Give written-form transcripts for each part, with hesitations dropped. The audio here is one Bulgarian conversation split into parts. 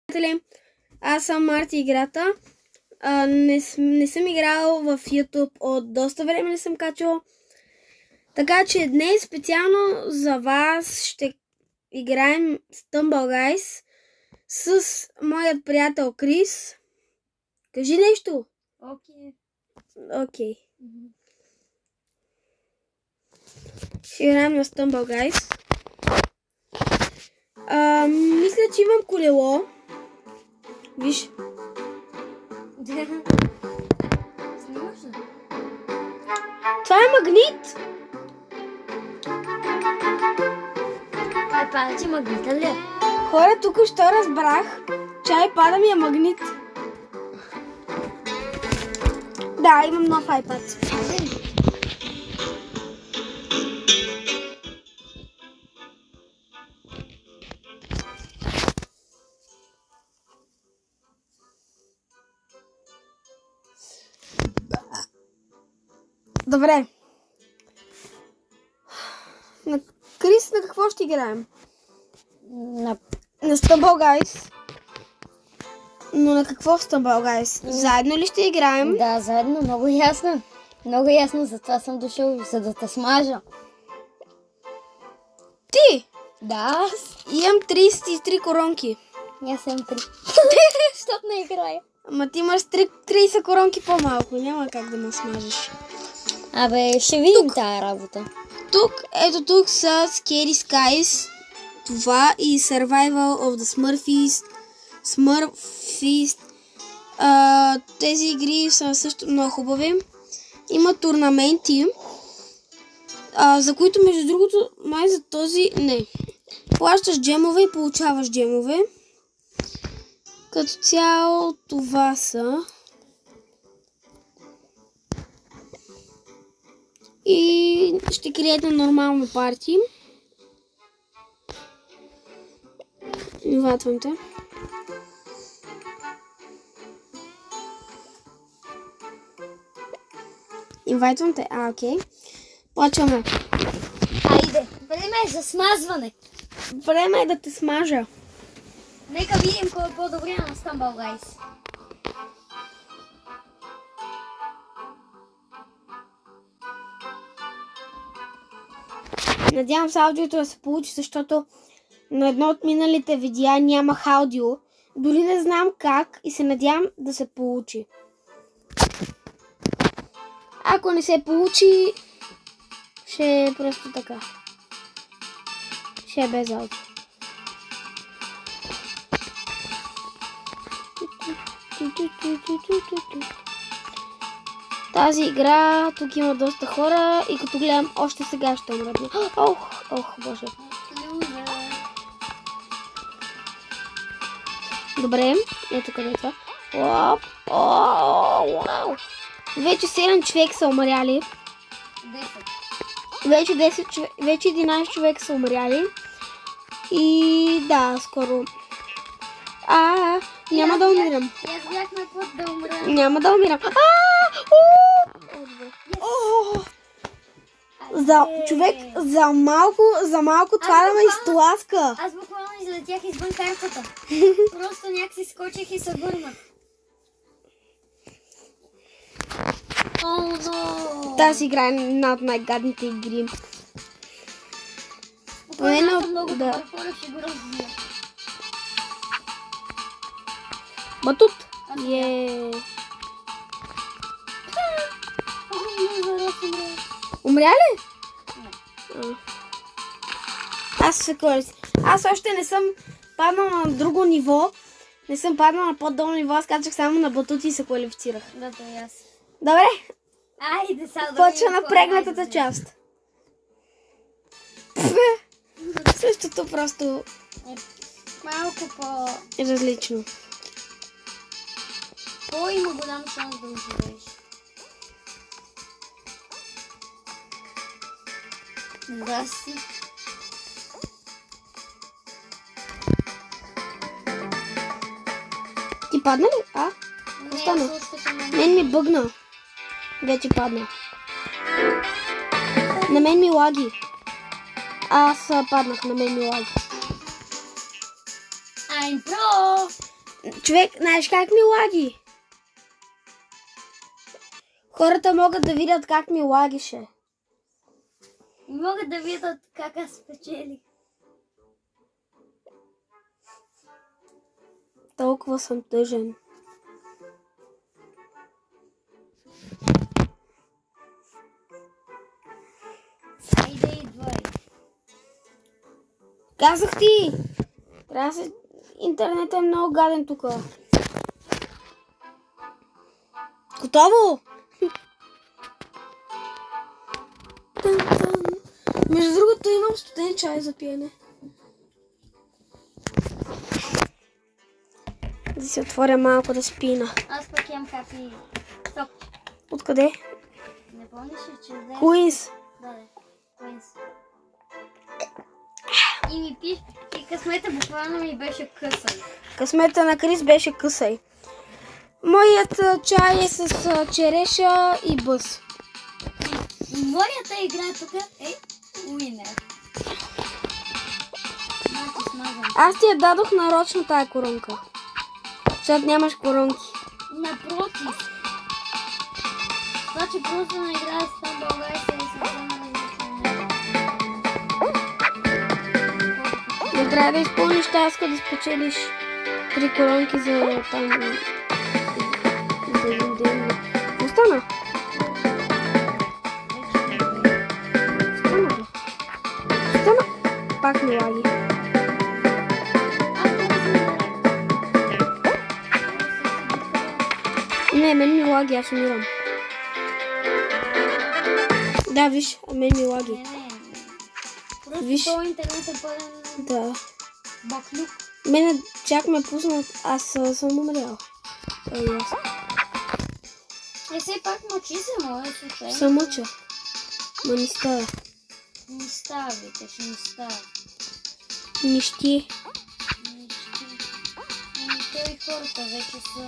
Приятели, аз съм Марти играта. Не съм играл в YouTube от доста време, не съм качвал. Така че днес специално за вас ще играем Stumble Guys с моят приятел Крис. Кажи нещо. Окей. Ще играем на Stumble Guys. Мисля, че имам колело. Виж. Снимаш ли? Това е магнит. Айпадът ти магнитен ли? Хора, тук що разбрах, че айпада ми е магнит. Да, имам нов айпад. Добре. Крис, на какво ще играем? На Stumble Guys. Но на какво в Stumble Guys? Заедно ли ще играем? Да, заедно, много ясно. Много ясно, затова съм дошъл, за да те смажа. Ти! Да, Имам 33 коронки. аз съм 3. Защото не играя. Ама ти имаш 30 коронки по-малко. Няма как да ме смажеш. Абе, ще видим тая работа. Ето тук са Scary Skies. Това и Survival of the Smurfist. Тези игри са също много хубави. Има турнаменти, за които между другото май за този не. Плащаш джемове и получаваш джемове. Като цяло това са. И ще криете нормално парти. Инвайтвам те. Инвайтвам те. Окей. Почваме. Айде, време е за смазване. Време е да те смажа. Нека видим кой е по-добре на Stumble Guys. Надявам се аудиото да се получи, защото на едно от миналите видеа нямах аудио. Дори не знам как и се надявам да се получи. Ако не се получи, ще е просто така. Ще е без аудио. Тази игра, тук има доста хора и като гледам, още сега ще умрат. Ох, боже. Добре, ето къде е това. Вау. Вече 7 човека са умряли. 10. Вече 11 човека са умряли. И да, скоро. Няма да умирам. Аз бях на път да умра. Няма да умирам. Човек, за малко това да ме изтласка. Аз буквално излетях извън картата. Просто някакси скочих и се върнах. Тази игра е една от най-гадните игри. Буквално много добър хора ще го развия. Батут. Умря ли? Аз още не съм паднал на друго ниво. Не съм паднал на по-долно ниво. Аз качах само на батути и се квалифицирах. Да, то и аз. Добре. Айде сега да Почва напрегнатата част. Същото просто малко различно. Кой има голям шанс да оживееш? Здрасти. Ти падна ли? Остана. Мен ми бъгна. Вече падна. На мен ми лаги. Аз паднах, на мен ми лаги. I'm pro! Човек, знаеш как ми лаги? Хората могат да видят как ми лагише. И могат да видят как аз спечелих. Толкова съм тъжен. Айде, идвай. Казах ти! Трябва да се... Интернетът е много гаден тук. Готово? Между другото имам студен чай за пиене. Да си отворя малко да спина. Аз пък имам кафе. Стоп. Откъде? Не помниш ли, че взе? Куинс. Да, Куинс. И ми пиш, и късмета буквално ми беше късай. Късмета на Крис беше късай. Моят чай е с череша и бъс. И моята игра тук е Уинер. Малко смазан. Аз ти я дадох нарочно тая коронка. Защото нямаш коронки. Напротив. Това, че просто не играе с това България се е съвсем различно. Не трябва да изпълниш таска да спечелиш 3 коронки за там... за един ден. Остана? Остана бе. Остана. Пак ми лаги. Не, мен ми лаги, аз умирам. Да, виж, мен ми лаги. Не. Просто Виж. това интернет е пълен Да. баклюк. Мене чак ме пусна, аз съм умрял. Е, ясно. Все пак мъчи се, моля, случайно. Съм мъча. Ма не става. Не става, викаш, не става. Нищи. Ами той хората вече са...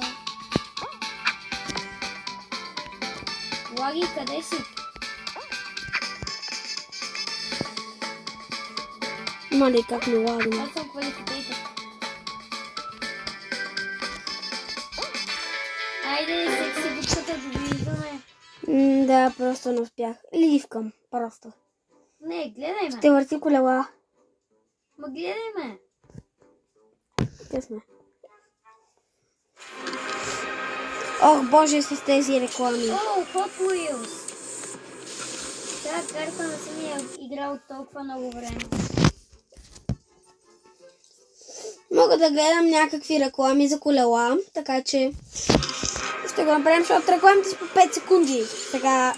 Лаги, къде си? Има ли как ми лаги? Аз съм квалификатор. Айде, секси буксата да виждаме. Да, просто не успях. Ливкам, просто. Не, гледай ме. Ще върти колела. Ма гледай ме. Те сме. Ох, боже, с тези реклами. О, Hot Wheels. Тази карта не съм я играл толкова много време. Мога да гледам някакви реклами за колела, така че ще го направим, защото рекламите са по 5 секунди. Така,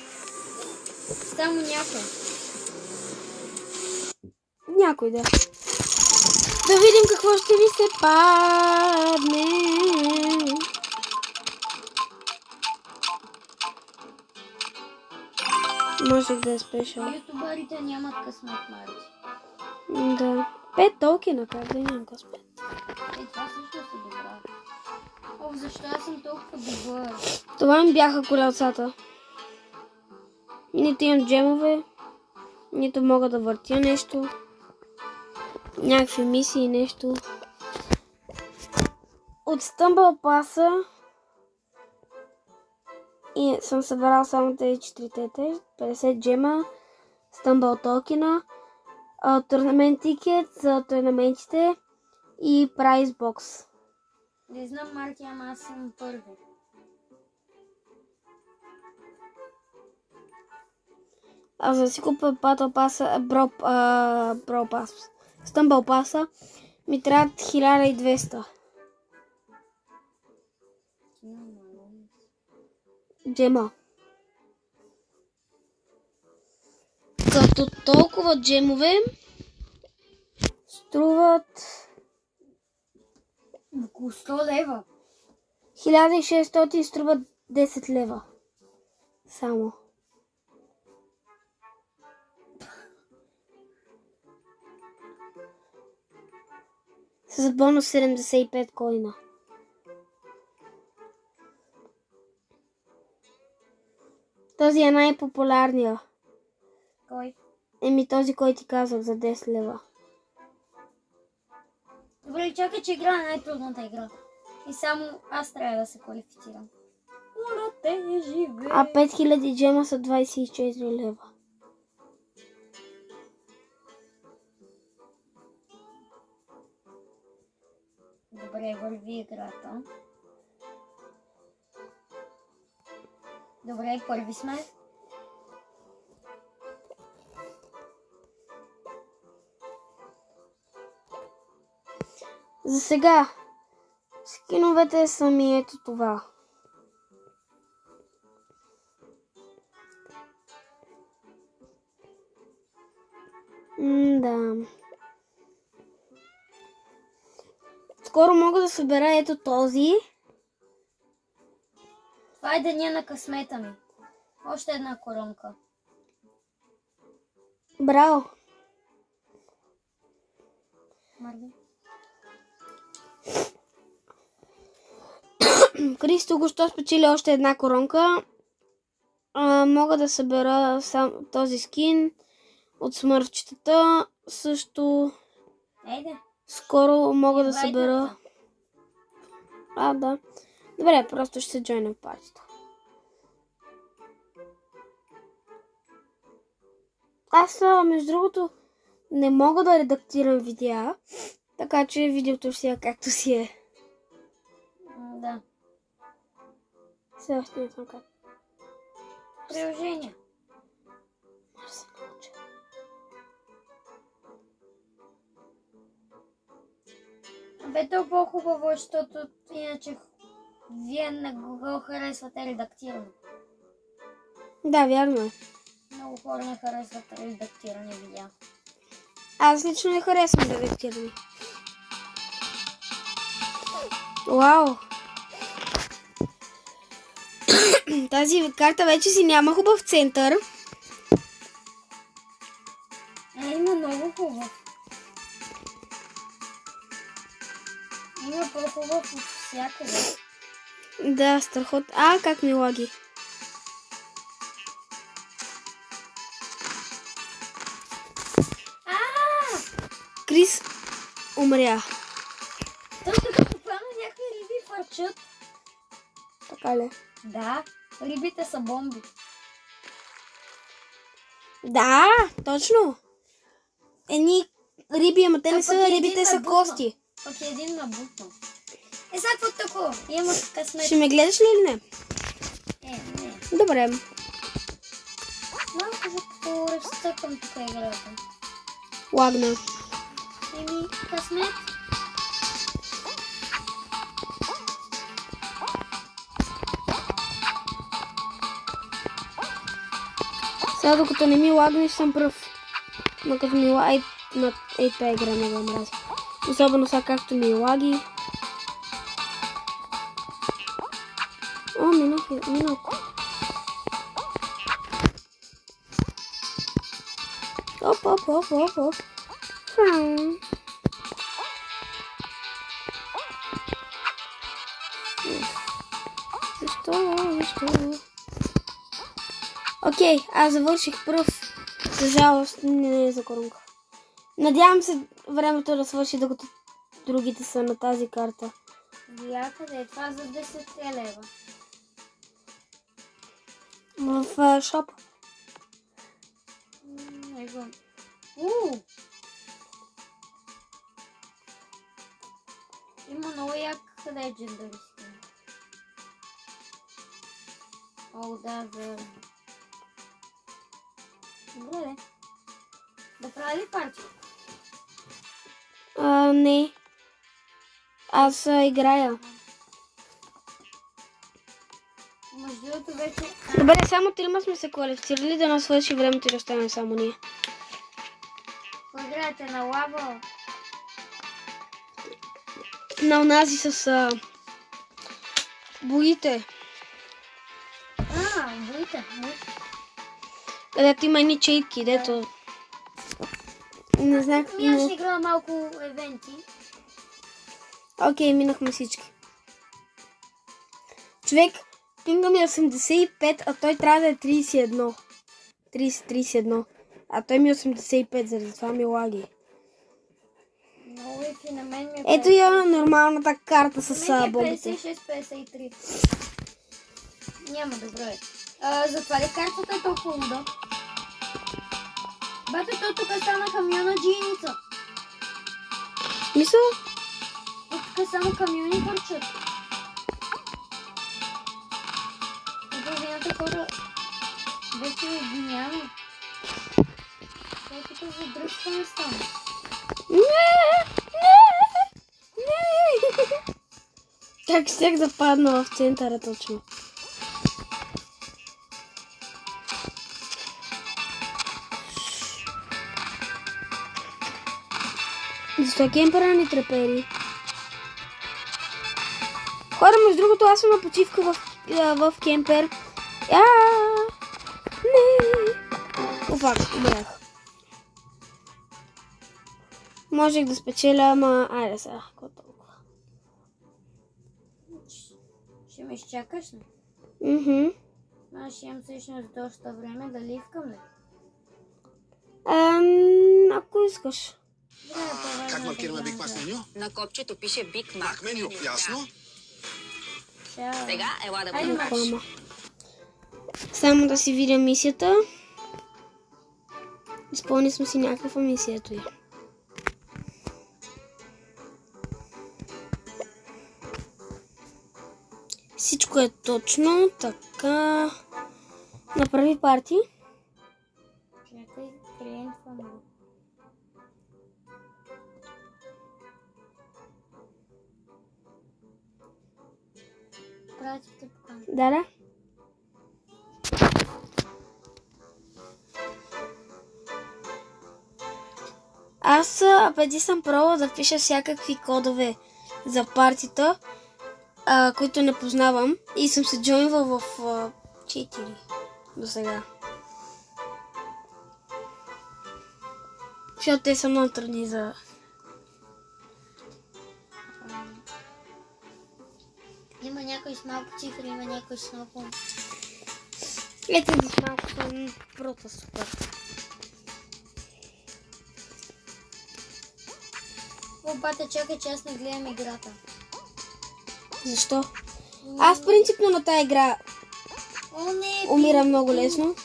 Само някой. някой да. Да видим какво ще ви се падне. Може да е спешъл. Ютубърите нямат късмет, Марти. Да. 5 токена, как да нямам късмет. Това също се добра. О, защо аз съм толкова добър? Това ми бяха колелцата. Нито имам джемове, нито мога да въртя нещо. Някакви мисии, нещо. От Стъмбъл паса и съм събрал само тези 4-те, 50 джема, Стъмбъл токена, турнамент тикет за турнаментите и прайс бокс. Не знам, Марти, ама аз съм първи. Аз да си купя Battle Pass, Brawl Pass, Стъмбъл паса, ми трябват 1200 джема. Като толкова джемове струват Около 100 лева. 1600 струват 10 лева. Само. С бонус 75 коина. Този е най-популярния. Кой? Еми този, който ти казах за 10 лева. Добре, чакай, че игра е най-трудната игра. И само аз трябва да се квалифицирам. Моля те, живе! А 5000 джема са 24 лева. Добре, върви играта. Добре, първи сме. За сега скиновете са ми ето това. Да. Скоро мога да събера ето този. Това е деня на късмета ми. Още една коронка. Браво! Марги. Крис току-що спечели още една коронка. Мога да събера този скин от смървчетата. Също Ейде. скоро мога да събера... Да. Добре, просто ще се джойна в партията. Аз, между другото, не мога да редактирам видеа, така че видеото ще е както си е. Да. Все още не знам как. Приложение. Може да се науча. Бе, то по-хубаво, защото иначе вие не го харесвате редактирано. Да, вярно е. Много хора не харесват редактирани видеа. Аз лично не харесвам редактиране. Вау! Тази карта вече си няма хубав център. Има много хубав. Има по-хубав от всякъде. Да, страхот. Как ми лаги. Крис умря. Точно като плана някакви риби фърчат. Така ли? Да, рибите са бомби. Да, точно. Едни риби, ама те не са рибите, са набутна. кости. Пък е един набутно. Сега какво такова? Има късмет. Ще ме гледаш ли или не? Не. Добре. Малко за поразцъкам тук играта. Лагна. Късмет. Сега докато не ми лагнеш съм пръв. Но като ми лаги, тази игра не го мразя. Особено сега както ми лаги. Минах. Оп. Защо? Окей, аз завърших пръв. За жалост не е за коронка. Надявам се времето да свърши, докато другите са на тази карта. Някъде е това за 10 лева. В шоп. Има много як Legendary skin. Да, верно. Добре. Да прави ли партия? Не. Аз играя. Между другото вече... Добре, само трима сме се квалифицирали, да нас свърши времето и да остане само ние. Играете на лава. На онази с боите. Боите. Където има едни чейтки, дето... Не знам. Аз ще играя малко евенти. Окей, минахме всички. Човек, пинга ми е 85, а той трябва да е 31. 30-31. А той ми е 85, заради това ми лаги. Много Лифи, на мен ми е Ето я нормалната карта с на мен ми е бобите. 56-53. Няма добре. Затова ли картата е толкова луда? Бате, то тук стана камиона джиница. Мисъл? Тук само камиони върчат. И половината хора вече няма. Колкото задръжкане стана. Не! Как щях да падна в центъра точно. Защо кемпера ни трепери? Хора, между другото, аз съм на почивка в кемпер. Не! Офак, умрях. Можех да спечеля, ама айде сега. Ще ме изчакаш ли? Аз ще имам всъщност доста време да ливкам ли? Ако искаш. Как маркираме Big Mac меню? На копчето пише Big Mac. Mac меню, ясно? Сега ела да Айде, го марш. направиш. Само да си видя мисията. Изпълни сме си някаква мисията. Всичко е точно, така. Направи парти. Чакай, клиент фамилия. Пратих те покана. Да. Аз преди съм пробвала да пиша всякакви кодове за партита, които не познавам, и съм се джойнвал в 4 до сега. Защото те са много трудни за... Има някой с малко цифри, има някой с много... Ето ги с малко съм просто супер. Бате, чакай, че аз не гледам играта. Защо? Аз принципно на тази игра О, не! умирам много лесно.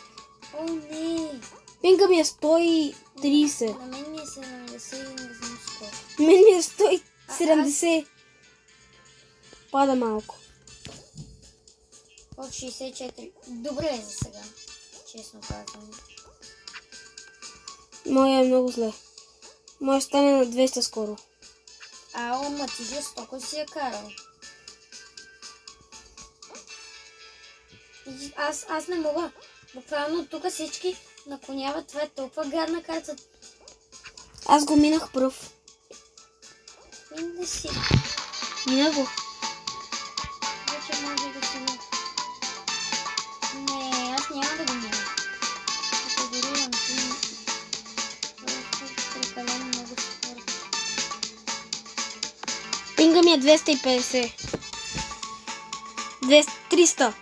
О, не! Пинга ми е 130. На мен ми е 70 и не знам с колко. Мен ми е 170. Пада малко. В 64. Добре е за сега. Честно казвам. Моя е много зле. Моя стане на 200 скоро. Ма ти жестоко си я карал. Аз не мога. Буквално тук всички наклоняват. Това е толкова гадна карта. Аз го минах пръв. Не си. Мина го. Вече може да си не. Не, аз няма да го мина. Категорирам ти. Прекалено много спорт. Пинга ми е 250. 300.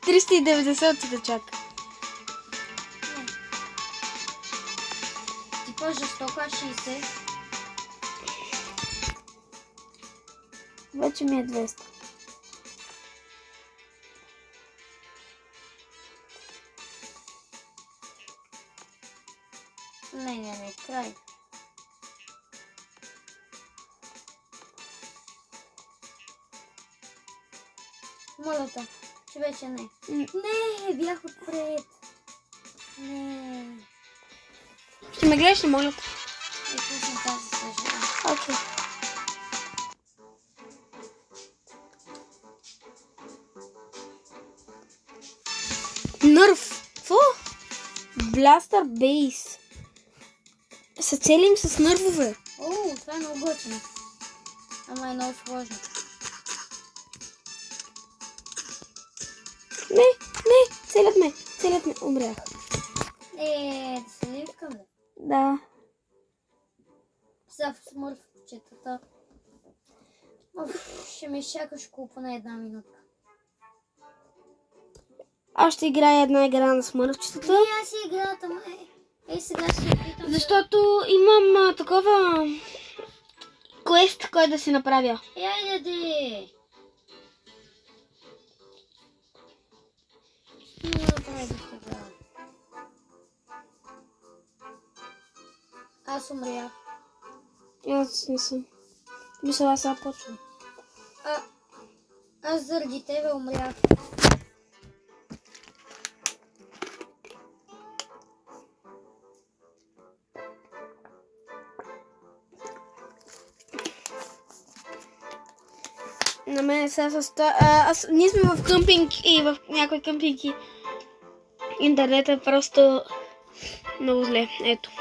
390 да чака. Ти по-жестоко 60. Вече ми е 200. Не, край. Моля те, че вече не. Не, бях отпред. Не. Ще ме гледаш ли, моля? И пуснем тази съжалявам. Окей. Нърв. Какво? Бластър бейс. Се целим с нървове. О, това е много готино. Ама е много сложно. Не, целят ме, умрях. Да се ливкам ли? Да. Сега в смърфчетата. Ще ме изчакаш около поне една минутка. Аз ще играя една игра на смървчетата. Не, аз си играта, ма сега ще опитам. Защото имам такова... квест, кой да си направя. Айде! Не направи сега. Аз умрях. Аз не съм. Мисля, аз сега почвам. Аз заради тебе умрях. На мен сега ние сме в къмпинг и в някои къмпинги. Интернет е просто много зле. Ето.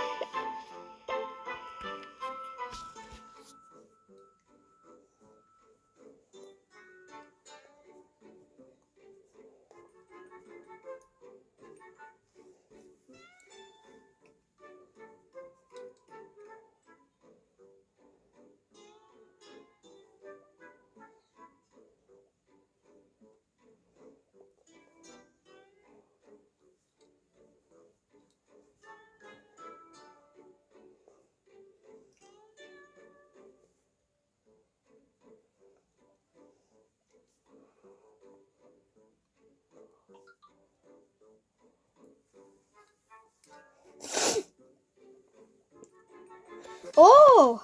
О!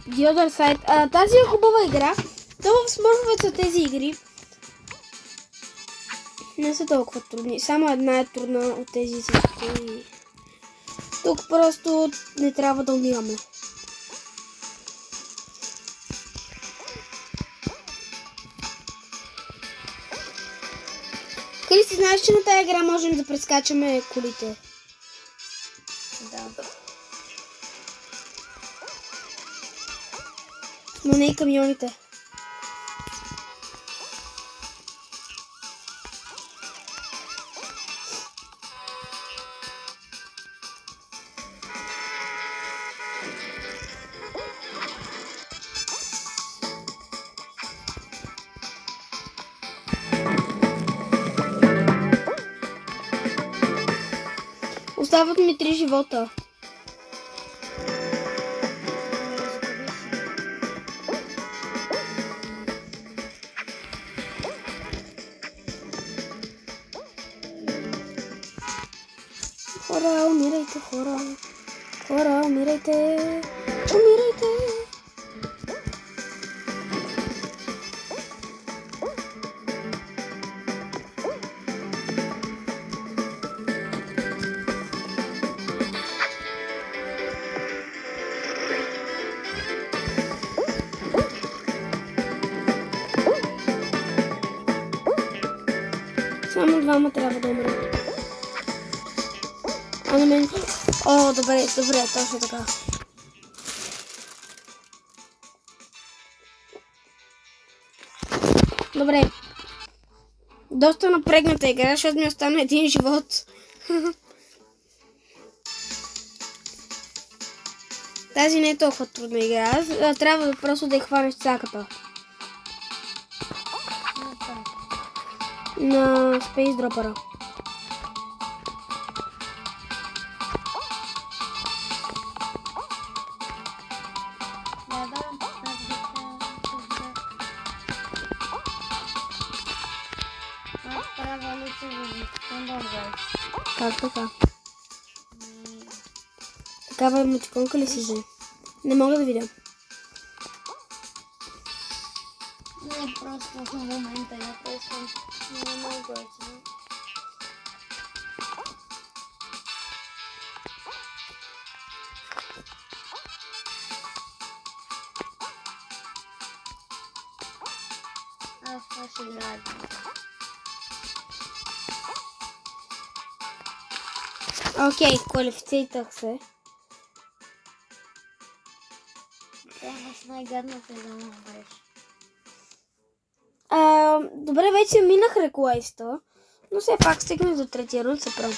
The Other Side. Тази е хубава игра. То в смъртват са тези игри. Не са толкова трудни. Само една е трудна от тези всички. Тук просто не трябва да умираме. Криси, знаеш, че на тази игра можем да прескачаме колите? Да. Но не и камионите. Остават ми 3 живота. Хора, умирайте, хора. Хора, умирайте. Умирайте. Само двама трябва да умрат. А на мен... О, добре, точно така. Добре. Доста напрегната игра, защото ми остана един живот. Тази не е толкова трудна игра. Трябва да просто да я хванеш цаката. На Space Dropper. Как така? Такава емотиконка ли си взе? Не мога да видя. Не, просто в момента я просто не мога да. Аз ще играя. Окей, квалифицирах се. Това с най-гадната е да ме умреш. Добре, вече минах реквеста, но все пак стигнах до третия рунд, се прави.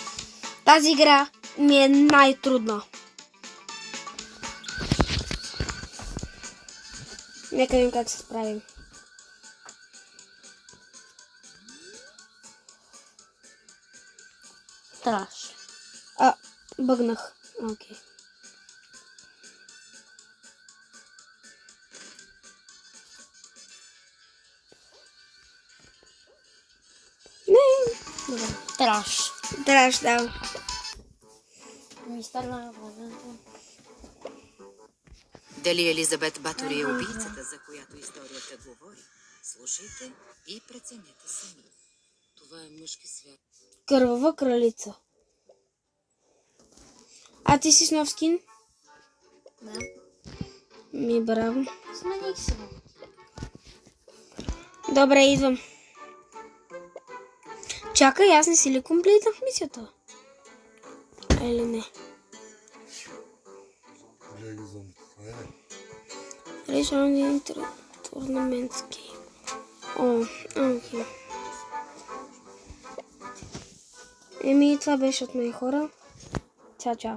Тази игра ми е най-трудна. Нека видим как се справим. Траш. Бъгнах. Окей. Добре. Траш. Траш, да. Мистер на времето. Дали Елизабет Батори е убийцата, за която историята говори? Слушайте и преценете сами. Това е мъжки свят. Кървава кралица. А ти си с нов скин? Да. Браво. Смених се. Добре, идвам. Чакай, аз не си ли комплитнах мисията? Или не? Решаване турнаментски. Окей. Това беше от мен, хора. Чао.